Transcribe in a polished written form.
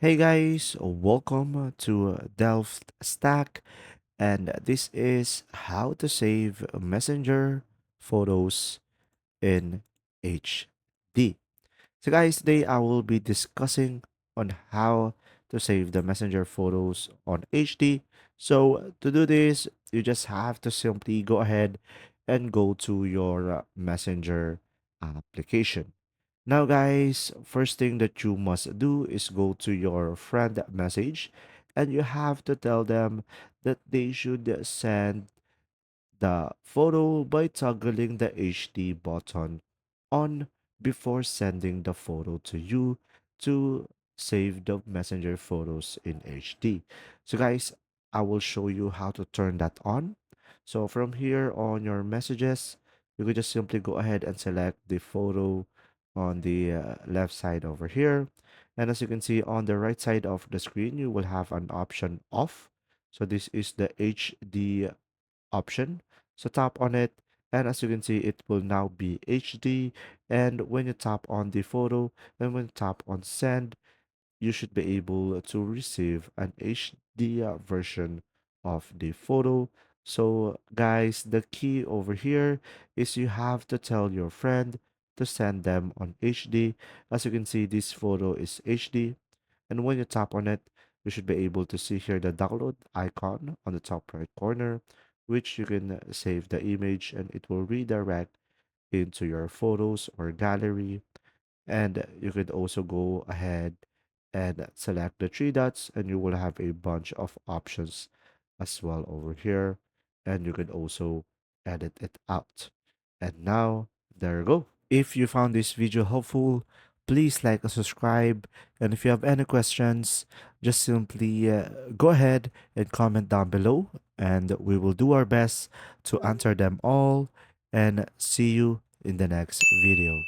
Hey guys, welcome to Delft Stack, and this is how to save Messenger photos in HD. So guys, today I will be discussing on how to save the Messenger photos on HD. So to do this, you just have to simply go ahead and go to your Messenger application. Now, guys, first thing that you must do is go to your friend message and you have to tell them that they should send the photo by toggling the HD button on before sending the photo to you to save the messenger photos in HD. So guys, I will show you how to turn that on. So from here on your messages, you could just simply go ahead and select the photo on the left side over here. And as you can see on the right side of the screen, you will have an option off. So this is the HD option. So tap on it, and as you can see, it will now be HD. And when you tap on the photo, and when you tap on send, you should be able to receive an HD version of the photo. So, guys, the key over here is you have to tell your friend to send them on HD. As you can see, this photo is HD. And when you tap on it, you should be able to see here the download icon on the top right corner, which you can save the image and it will redirect into your photos or gallery. And you could also go ahead and select the three dots, and you will have a bunch of options as well over here. And you can also edit it out. And now, there you go. If you found this video helpful, please like and subscribe. And if you have any questions, just simply go ahead and comment down below, and we will do our best to answer them all. And see you in the next video.